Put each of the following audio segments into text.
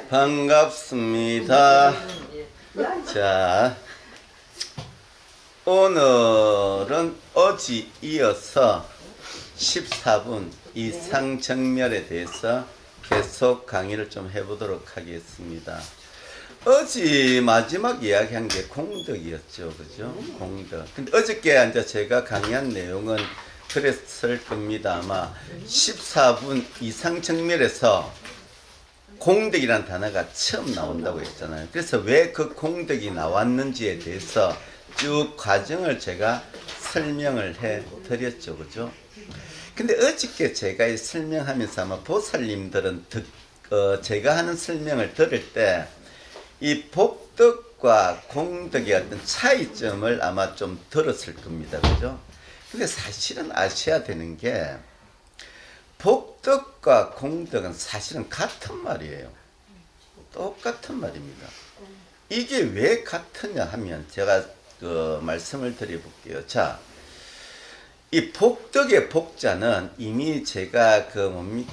반갑습니다. 자, 오늘은 어제 이어서 14분 이상정멸에 대해서 계속 강의를 좀 해보도록 하겠습니다. 어제 마지막 이야기한 게 공덕이었죠. 그죠? 공덕. 근데 어저께 이제 제가 강의한 내용은 그랬을 겁니다. 아마 14분 이상정멸에서 공덕이라는 단어가 처음 나온다고 했잖아요. 그래서 왜 그 공덕이 나왔는지에 대해서 쭉 과정을 제가 설명을 해 드렸죠. 그죠? 근데 어저께 제가 설명하면서 아마 보살님들은 제가 하는 설명을 들을 때 이 복덕과 공덕의 어떤 차이점을 아마 좀 들었을 겁니다. 그죠? 근데 사실은 아셔야 되는 게 복덕과 공덕은 사실은 같은 말이에요. 똑같은 말입니다. 이게 왜 같으냐 하면 제가 말씀을 드려볼게요. 자, 이 복덕의 복자는 이미 제가 건강경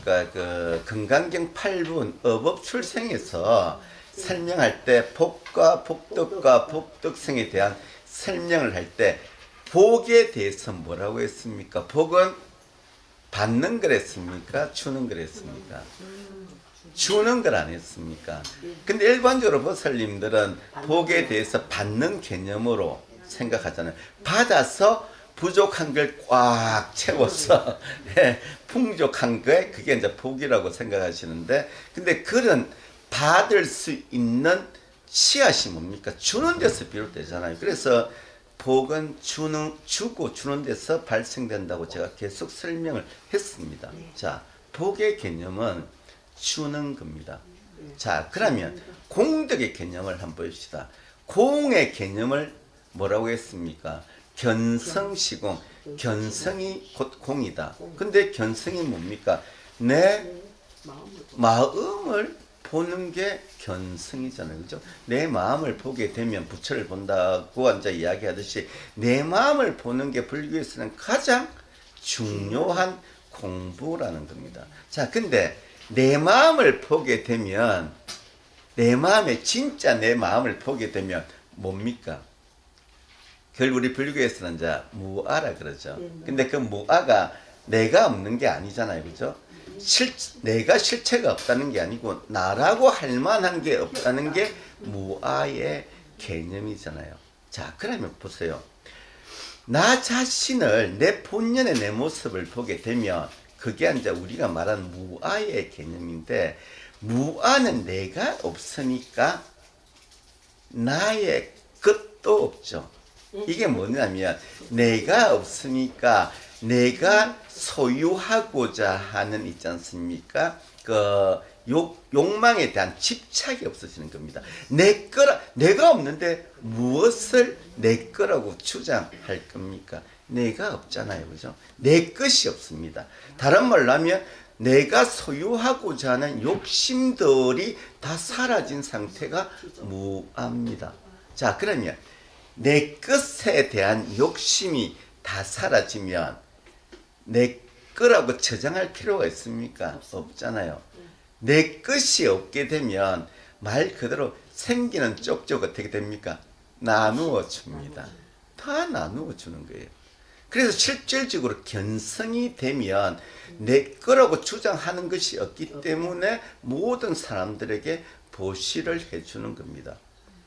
8분 어법출생에서 설명할 때 복과 복덕과 복덕성에 대한 설명을 할 때 복에 대해서 뭐라고 했습니까? 복은 받는 거랬습니까? 주는 거랬습니까? 주는 걸 안 했습니까? 근데 일반적으로 보살님들은 복에 대해서 받는 개념으로 생각하잖아요. 받아서 부족한 걸 꽉 채워서 풍족한 거에 그게 이제 복이라고 생각하시는데, 근데 그런 받을 수 있는 씨앗이 뭡니까? 주는 데서 비롯되잖아요. 그래서 복은 주고 주는 데서 발생된다고 제가 계속 설명을 했습니다. 자, 복의 개념은 주는 겁니다. 자, 그러면 공덕의 개념을 한번 봅시다. 공의 개념을 뭐라고 했습니까? 견성시공. 견성이 곧 공이다. 근데 견성이 뭡니까? 내 마음을 보는 게 견성이잖아요. 그죠? 내 마음을 보게 되면 부처를 본다고 앉아 이야기하듯이 내 마음을 보는 게 불교에서는 가장 중요한 공부라는 겁니다. 자, 근데 내 마음을 보게 되면 진짜 내 마음을 보게 되면 뭡니까? 결국 우리 불교에서는 이제 무아라 그러죠. 근데 그 무아가 내가 없는 게 아니잖아요. 그죠? 내가 실체가 없다는 게 아니고 나라고 할 만한 게 없다는 게 무아의 개념이잖아요. 자, 그러면 보세요. 나 자신을 내 본연의 내 모습을 보게 되면 그게 이제 우리가 말하는 무아의 개념인데, 무아는 내가 없으니까 나의 것도 없죠. 이게 뭐냐면 내가 없으니까 내가 소유하고자 하는 있지 않습니까? 욕망에 대한 집착이 없어지는 겁니다. 내가 없는데 무엇을 내 거라고 주장할 겁니까? 내가 없잖아요. 그죠? 내 것이 없습니다. 다른 말로 하면 내가 소유하고자 하는 욕심들이 다 사라진 상태가 무아입니다. 자, 그러면 내 것에 대한 욕심이 다 사라지면 내 거라고 저장할 필요가 있습니까? 없잖아요. 내 것이 없게 되면 말 그대로 생기는 쪽쪽 어떻게 됩니까? 나누어 줍니다. 다 나누어 주는 거예요. 그래서 실질적으로 견성이 되면 내 거라고 주장하는 것이 없기 때문에 모든 사람들에게 보시를 해주는 겁니다.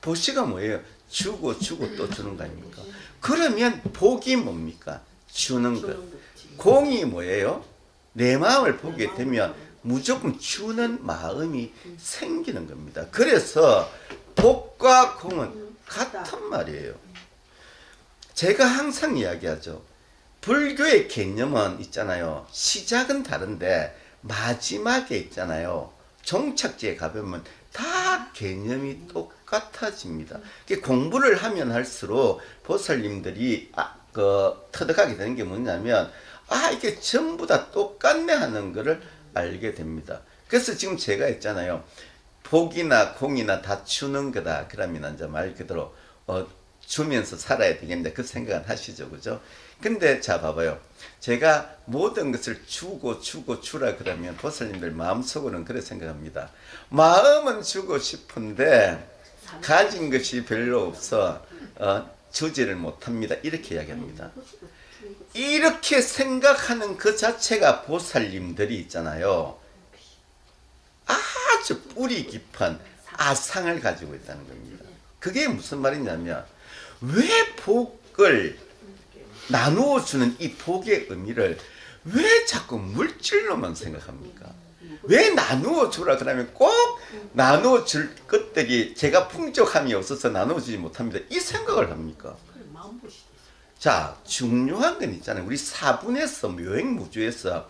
보시가 뭐예요? 주고 또 주는 거 아닙니까? 그러면 복이 뭡니까? 주는 것. 공이 뭐예요? 내 마음을 보게 되면 무조건 주는 마음이 생기는 겁니다. 그래서 복과 공은 같은 말이에요. 제가 항상 이야기하죠. 불교의 개념은 있잖아요. 시작은 다른데 마지막에 있잖아요. 종착지에 가보면 다 개념이 똑같아집니다. 공부를 하면 할수록 보살님들이 터득하게 되는 게 뭐냐면 이게 전부 다 똑같네 하는 거를 알게 됩니다. 그래서 지금 제가 했잖아요. 복이나 공이나 다 주는 거다. 그러면 이제 말 그대로 주면서 살아야 되겠는데 그 생각은 하시죠, 그죠? 근데 자 봐봐요. 제가 모든 것을 주고 주라 그러면 보살님들 마음속으로는 그렇게 생각합니다. 마음은 주고 싶은데 가진 것이 별로 없어 주지를 못합니다. 이렇게 이야기합니다. 이렇게 생각하는 그 자체가 보살님들이 있잖아요. 아주 뿌리 깊은 아상을 가지고 있다는 겁니다. 그게 무슨 말이냐면 왜 복을 나누어 주는 이 복의 의미를 왜 자꾸 물질로만 생각합니까? 왜 나누어 주라 그러면 꼭 나누어 줄 것들이 제가 풍족함이 없어서 나누어 주지 못합니다. 이 생각을 합니까? 자, 중요한 건 있잖아요. 우리 사분에서 묘행무주에서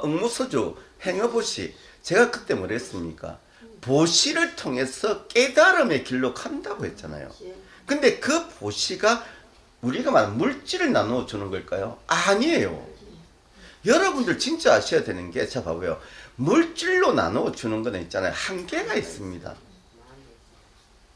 응무소주 행여보시 제가 그때 뭐랬습니까? 보시를 통해서 깨달음의 길로 간다고 했잖아요. 근데 그 보시가 우리가 말하는 물질을 나누어 주는 걸까요? 아니에요. 여러분들 진짜 아셔야 되는 게, 자 봐봐요. 물질로 나누어 주는 거는 있잖아요. 한계가 있습니다.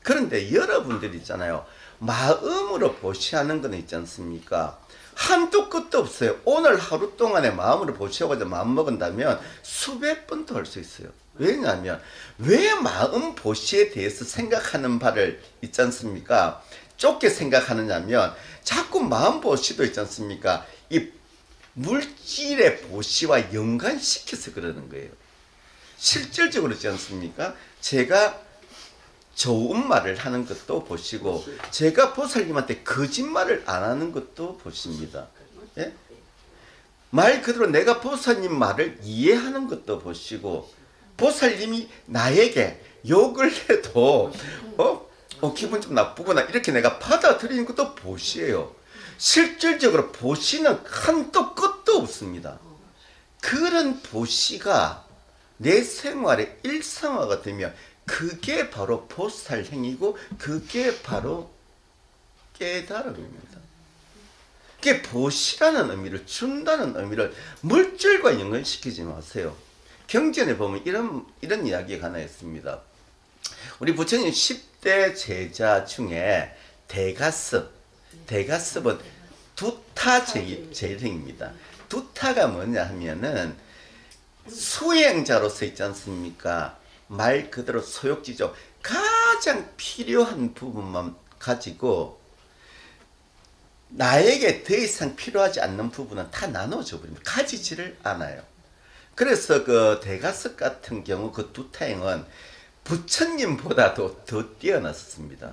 그런데 여러분들 있잖아요. 마음으로 보시하는 거는 있지 않습니까? 한도 끝도 없어요. 오늘 하루 동안에 마음으로 보시하고자 마음 먹은다면 수백 번도 할 수 있어요. 왜냐하면 왜 마음 보시에 대해서 생각하는 바를 있지 않습니까? 좁게 생각하느냐면 자꾸 마음 보시도 있지 않습니까? 이 물질의 보시와 연관시켜서 그러는 거예요. 실질적으로 있지 않습니까? 제가 좋은 말을 하는 것도 보시고 제가 보살님한테 거짓말을 안 하는 것도 보십니다. 예? 말 그대로 내가 보살님 말을 이해하는 것도 보시고 보살님이 나에게 욕을 해도 기분 좀 나쁘구나 이렇게 내가 받아들이는 것도 보시예요. 실질적으로 보시는 한도 끝도 없습니다. 그런 보시가 내 생활의 일상화가 되면 그게 바로 보살 행위고 그게 바로 깨달음입니다. 그게 보시라는 의미를 준다는 의미를 물질과 연관시키지 마세요. 경전에 보면 이런 이야기가 하나 있습니다. 우리 부처님 10대 제자 중에 대가습은 두타 제일행입니다. 두타가 뭐냐 하면은 수행자로서 있지 않습니까? 말 그대로 소욕지죠. 가장 필요한 부분만 가지고 나에게 더 이상 필요하지 않는 부분은 다 나눠줘 버립니다. 가지지를 않아요. 그래서 그 대가습 같은 경우 그 두타행은 부처님보다도 더 뛰어났습니다.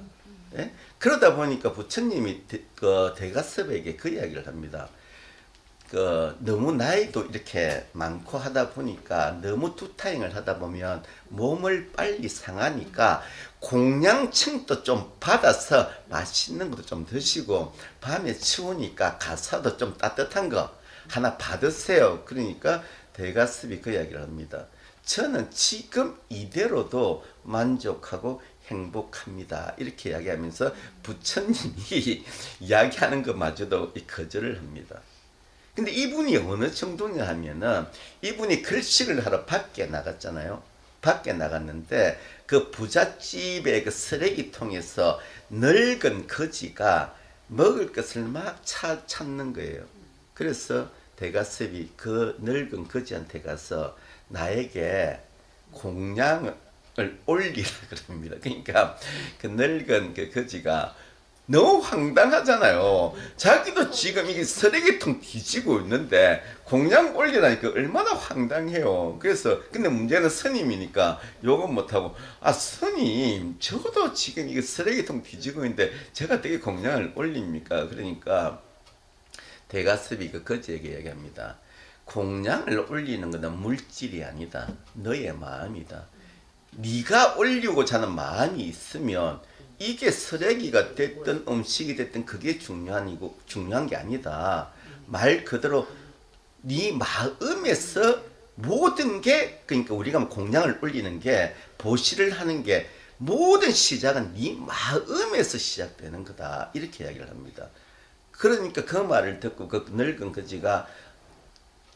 예? 그러다 보니까 부처님이 그 대가습에게 그 이야기를 합니다. 너무 나이도 이렇게 많고 하다 보니까 너무 두타행을 하다 보면 몸을 빨리 상하니까 공양층도 좀 받아서 맛있는 것도 좀 드시고 밤에 추우니까 가사도 좀 따뜻한 거 하나 받으세요. 그러니까 대가습이 그 이야기를 합니다. 저는 지금 이대로도 만족하고 행복합니다. 이렇게 이야기하면서 부처님이 이야기하는 것마저도 거절을 합니다. 근데 이분이 어느 정도냐 하면은 이분이 글씨를 하러 밖에 나갔잖아요. 밖에 나갔는데 그 부잣집의 그 쓰레기통에서 늙은 거지가 먹을 것을 막 찾는 거예요. 그래서 대가습이 그 늙은 거지한테 가서 나에게 공양을 올리라 그럽니다. 그러니까 그 늙은 그 거지가 너무 황당하잖아요. 자기도 지금 이게 쓰레기통 뒤지고 있는데 공양 올리라니까 얼마나 황당해요. 그래서 근데 문제는 스님이니까 욕은 못하고 스님 저도 지금 이게 쓰레기통 뒤지고 있는데 제가 어떻게 공양을 올립니까? 그러니까 대가습이 그 거지에게 얘기합니다. 공양을 올리는 것은 물질이 아니다. 너의 마음이다. 네가 올리고자 하는 마음이 있으면 이게 쓰레기가 됐든 음식이 됐든 그게 중요한 게 아니다. 말 그대로 네 마음에서 모든 게 그러니까 우리가 공양을 올리는 게 보시를 하는 게 모든 시작은 네 마음에서 시작되는 거다. 이렇게 이야기를 합니다. 그러니까 그 말을 듣고 그 늙은 거지가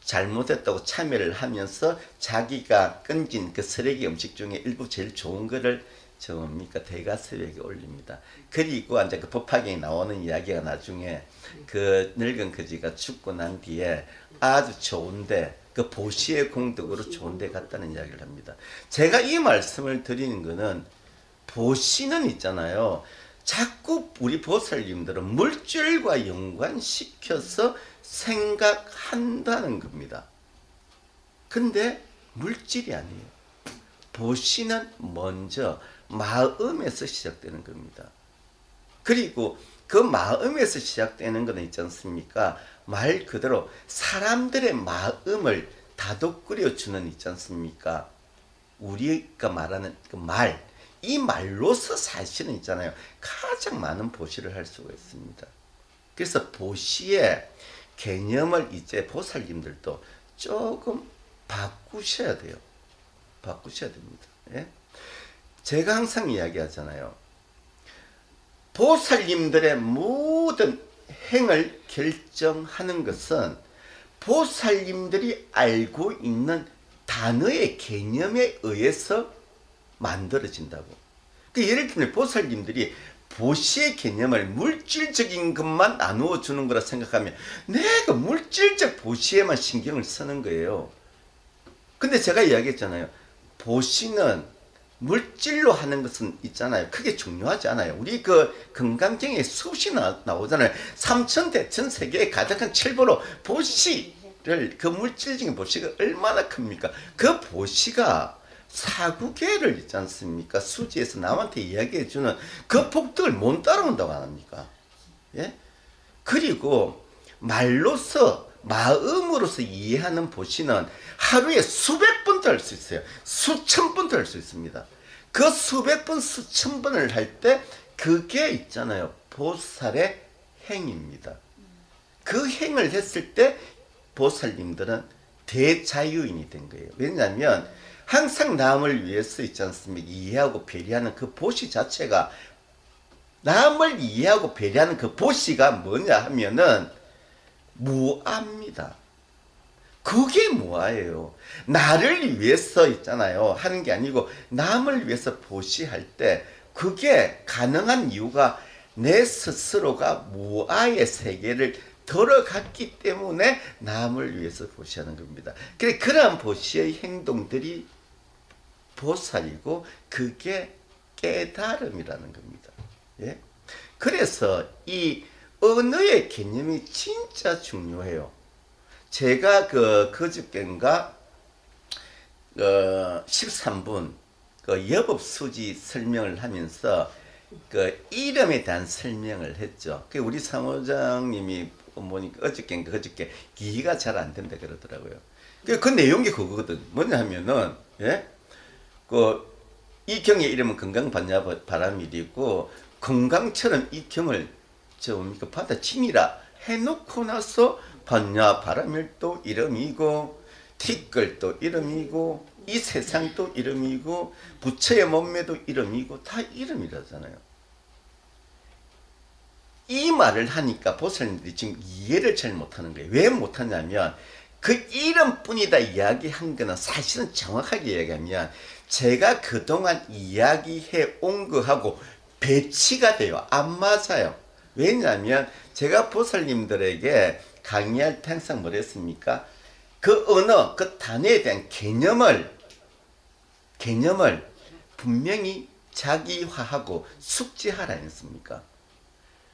잘못했다고 참여를 하면서 자기가 건진 그 쓰레기 음식 중에 일부 제일 좋은 거를 뭡니까 대가스벽에 올립니다. 그리고 이제 그 법화경에 나오는 이야기가 나중에 그 늙은 거지가 죽고 난 뒤에 아주 좋은데 그 보시의 공덕으로 좋은데 갔다는 이야기를 합니다. 제가 이 말씀을 드리는 거는 보시는 있잖아요. 자꾸 우리 보살님들은 물질과 연관시켜서 생각한다는 겁니다. 근데 물질이 아니에요. 보시는 먼저 마음에서 시작되는 겁니다. 그리고 그 마음에서 시작되는 것은 있지 않습니까? 말 그대로 사람들의 마음을 다독거려 주는 있지 않습니까? 우리가 말하는 그 말, 이 말로서 사실은 있잖아요. 가장 많은 보시를 할 수가 있습니다. 그래서 보시의 개념을 이제 보살님들도 조금 바꾸셔야 돼요. 바꾸셔야 됩니다. 예? 제가 항상 이야기하잖아요. 보살님들의 모든 행을 결정하는 것은 보살님들이 알고 있는 단어의 개념에 의해서 만들어진다고. 그 예를 들면 보살님들이 보시의 개념을 물질적인 것만 나누어 주는 거라 생각하면 내가 물질적 보시에만 신경을 쓰는 거예요. 근데 제가 이야기했잖아요. 보시는 물질로 하는 것은 있잖아요. 크게 중요하지 않아요. 우리 그 건강경에 수없이 나오잖아요. 삼천대천세계의 가장 큰 칠보로 보시를, 그 물질적인 보시가 얼마나 큽니까? 그 보시가 사구계를 있지 않습니까? 수지에서 남한테 이야기해주는 그 복덕을 못 따라온다고 안 합니까? 예? 그리고 말로서 마음으로서 이해하는 보시는 하루에 수백 번도 할 수 있어요. 수천 번도 할 수 있습니다. 그 수백 번, 수천 번을 할 때 그게 있잖아요. 보살의 행입니다. 그 행을 했을 때 보살님들은 대자유인이 된 거예요. 왜냐하면 항상 남을 위해서 있지 않습니까? 이해하고 배려하는 그 보시 자체가, 남을 이해하고 배려하는 그 보시가 뭐냐 하면은 무아입니다. 그게 무아예요. 나를 위해서 있잖아요. 하는 게 아니고 남을 위해서 보시할 때 그게 가능한 이유가 내 스스로가 무아의 세계를 들어갔기 때문에 남을 위해서 보시하는 겁니다. 그래, 그러한 보시의 행동들이 보살이고 그게 깨달음이라는 겁니다. 예? 그래서 이 언어의 개념이 진짜 중요해요. 제가 그저께인가 13분 여법수지 설명을 하면서 그 이름에 대한 설명을 했죠. 그 우리 사무장님이 보니까 그저께 기가 잘 안 된다 그러더라고요. 그 내용이 그거거든. 뭐냐 하면은, 예? 이 경의 이름은 건강반야바라밀이고, 건강처럼 이 경을 받아치니라 해놓고 나서 반야바라밀도 이름이고, 티끌도 이름이고, 이 세상도 이름이고, 부처의 몸매도 이름이고, 다 이름이라잖아요. 이 말을 하니까 보살님들이 지금 이해를 잘 못하는 거예요. 왜 못하냐면 그 이름뿐이다 이야기한 거는 사실은 정확하게 이야기하면 제가 그동안 이야기해 온 거하고 배치가 돼요. 안 맞아요. 왜냐하면 제가 보살님들에게 강의할 때 항상 뭐랬습니까? 그 언어, 그 단어에 대한 개념을 분명히 자기화하고 숙지하라 했습니까?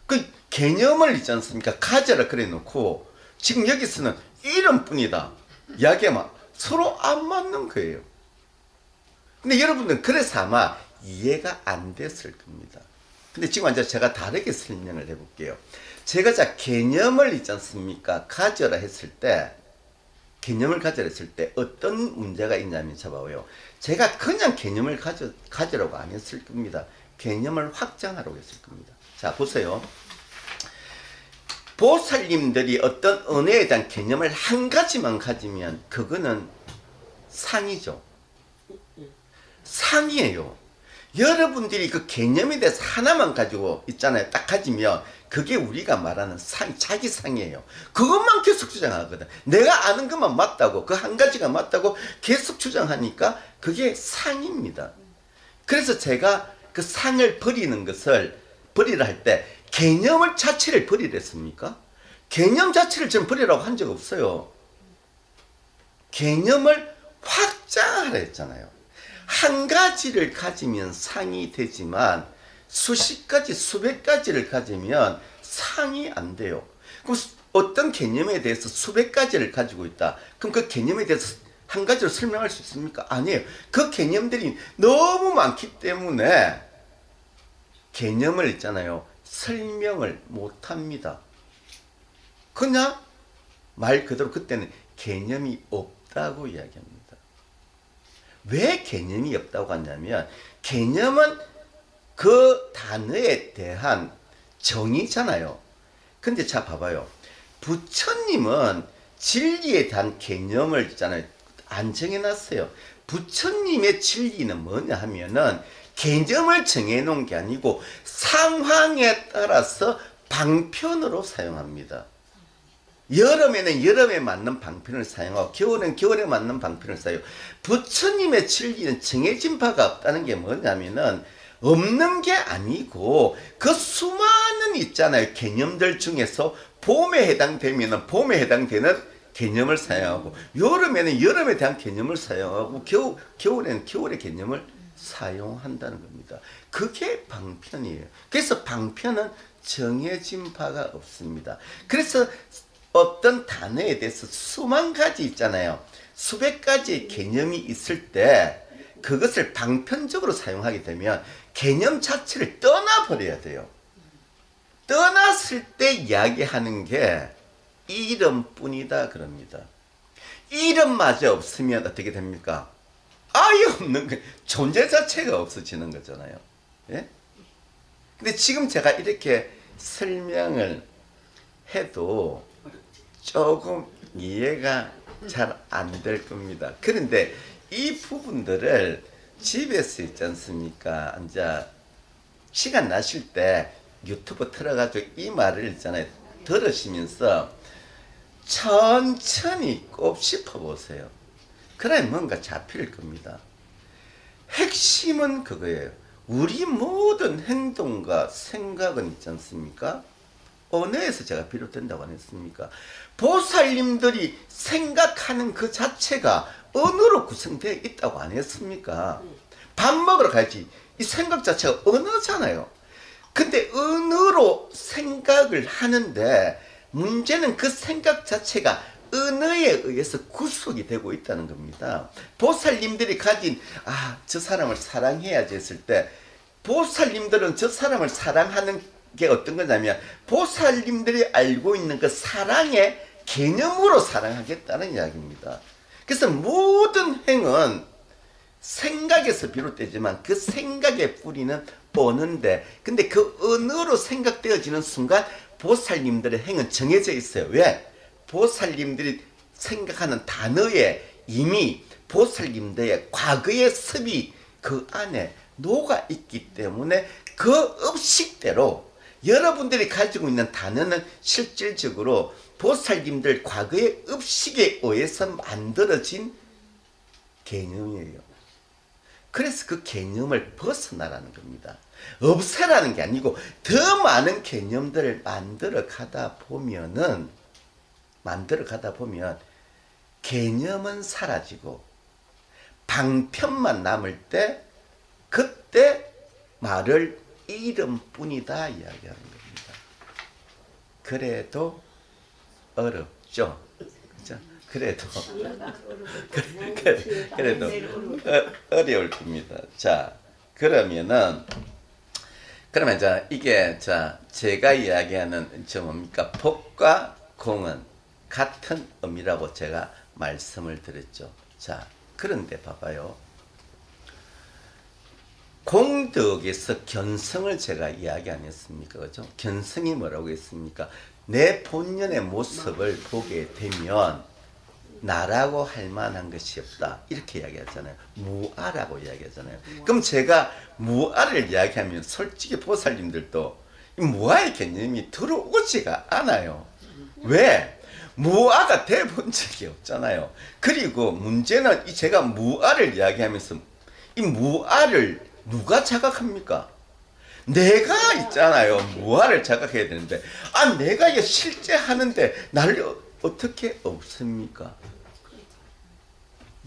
그 개념을 있지 않습니까? 가져라 그래 놓고 지금 여기서는 이름뿐이다 이야기하면 서로 안 맞는 거예요. 근데 여러분들은 그래서 아마 이해가 안 됐을 겁니다. 근데 지금 이제 제가 다르게 설명을 해볼게요. 제가 자 개념을 있지 않습니까? 가져라 했을 때, 개념을 가져라 했을 때 어떤 문제가 있냐면 잡아봐요. 제가 그냥 개념을 가져라고 안 했을 겁니다. 개념을 확장하라고 했을 겁니다. 자, 보세요. 보살님들이 어떤 은혜에 대한 개념을 한 가지만 가지면 그거는 상이죠. 상이에요. 여러분들이 그 개념에 대해서 하나만 가지고 있잖아요. 딱 가지면 그게 우리가 말하는 자기 상이에요. 그것만 계속 주장하거든. 내가 아는 것만 맞다고, 그 한 가지가 맞다고 계속 주장하니까 그게 상입니다. 그래서 제가 그 상을 버리라 할 때 개념을 자체를 버리랬습니까? 개념 자체를 전 버리라고 한 적 없어요. 개념을 확장하라 했잖아요. 한 가지를 가지면 상이 되지만 수십 가지, 수백 가지를 가지면 상이 안 돼요. 그럼 어떤 개념에 대해서 수백 가지를 가지고 있다. 그럼 그 개념에 대해서 한 가지로 설명할 수 있습니까? 아니에요. 그 개념들이 너무 많기 때문에 개념을 있잖아요. 설명을 못 합니다. 그냥 말 그대로 그때는 개념이 없다고 이야기합니다. 왜 개념이 없다고 하냐면 개념은 그 단어에 대한 정의잖아요. 근데 자 봐봐요. 부처님은 진리에 대한 개념을 있잖아요. 안 정해놨어요. 부처님의 진리는 뭐냐 하면은 개념을 정해놓은 게 아니고 상황에 따라서 방편으로 사용합니다. 여름에는 여름에 맞는 방편을 사용하고 겨울에는 겨울에 맞는 방편을 사용해요. 부처님의 진리는 정해진 바가 없다는 게 뭐냐면은 없는 게 아니고 그 수많은 있잖아요. 개념들 중에서 봄에 해당되면은 봄에 해당되는 개념을 사용하고 여름에는 여름에 대한 개념을 사용하고 겨울에는 겨울의 개념을 사용한다는 겁니다. 그게 방편이에요. 그래서 방편은 정해진 바가 없습니다. 그래서 어떤 단어에 대해서 수만 가지 있잖아요. 수백 가지의 개념이 있을 때 그것을 방편적으로 사용하게 되면 개념 자체를 떠나버려야 돼요. 떠났을 때 이야기하는 게 이름뿐이다 그럽니다. 이름마저 없으면 어떻게 됩니까? 아예 없는 거, 존재 자체가 없어지는 거잖아요. 예? 근데 지금 제가 이렇게 설명을 해도 조금 이해가 잘 안 될 겁니다. 그런데 이 부분들을 집에서 있지 않습니까? 이제 시간 나실 때 유튜브 틀어가지고 이 말을 있잖아요. 들으시면서 천천히 꼭 짚어보세요. 그래 뭔가 잡힐 겁니다. 핵심은 그거예요. 우리 모든 행동과 생각은 있지 않습니까? 언어에서 제가 비롯된다고 안 했습니까? 보살님들이 생각하는 그 자체가 언어로 구성되어 있다고 안 했습니까? 밥 먹으러 가야지. 이 생각 자체가 언어잖아요. 근데 언어로 생각을 하는데 문제는 그 생각 자체가 언어에 의해서 구속이 되고 있다는 겁니다. 보살님들이 가진 저 사람을 사랑해야지 했을 때 보살님들은 저 사람을 사랑하는 게 어떤 거냐면 보살님들이 알고 있는 그 사랑의 개념으로 사랑하겠다는 이야기입니다. 그래서 모든 행은 생각에서 비롯되지만 그 생각의 뿌리는 언어인데 근데 그 언어로 생각되어지는 순간 보살님들의 행은 정해져 있어요. 왜? 보살님들이 생각하는 단어에 이미 보살님들의 과거의 습이 그 안에 녹아 있기 때문에 그 업식대로 여러분들이 가지고 있는 단어는 실질적으로 보살님들 과거의 업식에 의해서 만들어진 개념이에요. 그래서 그 개념을 벗어나라는 겁니다. 없애라는 게 아니고 더 많은 개념들을 만들어 가다 보면 개념은 사라지고 방편만 남을 때 그때 말을 이름뿐이다 이야기하는 겁니다. 그래도 어렵죠. 그렇죠? 그래도 어려울 겁니다. 자, 그러면 이게 제가 이야기하는 뭡니까? 복과 공은 같은 의미라고 제가 말씀을 드렸죠. 자, 그런데 봐봐요. 공덕에서 견성을 제가 이야기 안 했습니까? 그죠? 견성이 뭐라고 했습니까? 내 본연의 모습을 보게 되면 나라고 할 만한 것이 없다. 이렇게 이야기하잖아요. 무아라고 이야기하잖아요. 그럼 제가 무아를 이야기하면 솔직히 보살님들도 이 무아의 개념이 들어오지가 않아요. 왜? 무아가 돼본 적이 없잖아요. 그리고 문제는 제가 무아를 이야기하면서 이 무아를 누가 자각합니까? 내가 있잖아요. 무아를 자각해야 되는데, 내가 이게 실제 하는데 나를 어떻게 없습니까?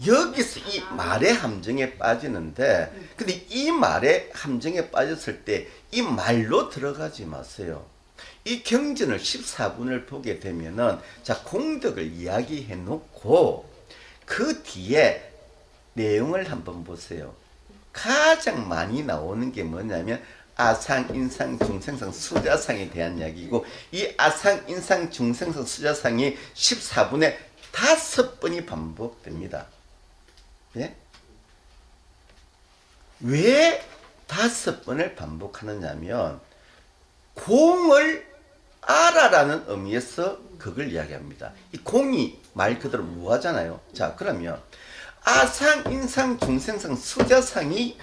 여기서 이 말의 함정에 빠지는데, 근데 이 말의 함정에 빠졌을 때 이 말로 들어가지 마세요. 이 경전을 14분을 보게 되면은, 자, 공덕을 이야기해 놓고 그 뒤에 내용을 한번 보세요. 가장 많이 나오는 게 뭐냐면 아상, 인상, 중생상, 수자상에 대한 이야기고, 이 아상, 인상, 중생상, 수자상이 14분에 5번이 반복됩니다. 예? 왜 5번을 반복하느냐면 공을 알아라는 의미에서 그걸 이야기합니다. 이 공이 말 그대로 무하잖아요. 자, 그러면 아상, 인상, 중생상, 수자상이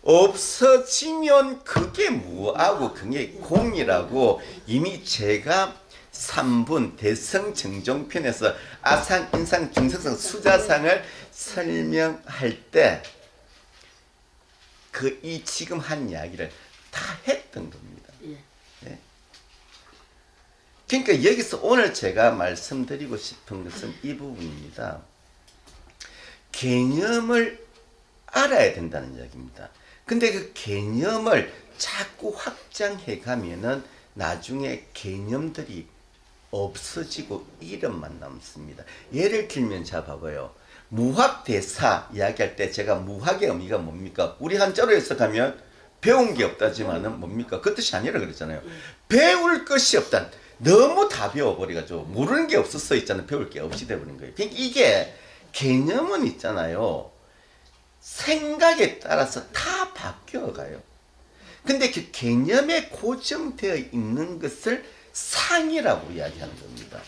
없어지면 그게 무하고 그게 공이라고 이미 제가 3분 대성정종편에서 아상, 인상, 중생상, 수자상을 설명할 때 이 지금 한 이야기를 다 했던 겁니다. 네. 그러니까 여기서 오늘 제가 말씀드리고 싶은 것은 이 부분입니다. 개념을 알아야 된다는 이야기입니다. 근데 그 개념을 자꾸 확장해 가면은 나중에 개념들이 없어지고 이름만 남습니다. 예를 들면 자 봐봐요. 무학대사 이야기할 때 제가 무학의 의미가 뭡니까? 우리 한자로 해석하면 배운 게 없다지만은 뭡니까? 그 뜻이 아니라 그랬잖아요. 배울 것이 없다. 너무 다 배워버려가지고 모르는 게 없었어 있잖아요. 배울 게 없이 돼버린 거예요. 그러니까 이게 개념은 있잖아요. 생각에 따라서 다 바뀌어가요. 근데 그 개념에 고정되어 있는 것을 상이라고 이야기하는 겁니다.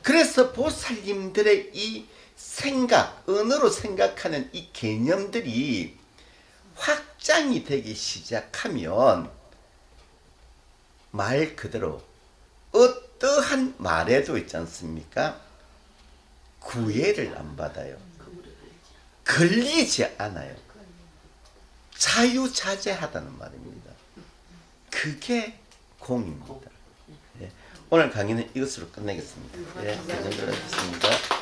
그래서 보살님들의 이 생각, 언어로 생각하는 이 개념들이 확장이 되기 시작하면 말 그대로 어떠한 말에도 있지 않습니까? 구애를 안 받아요. 걸리지 않아요. 자유자재하다는 말입니다. 그게 공입니다. 예. 오늘 강의는 이것으로 끝내겠습니다. 예, 그 정도로 하겠습니다.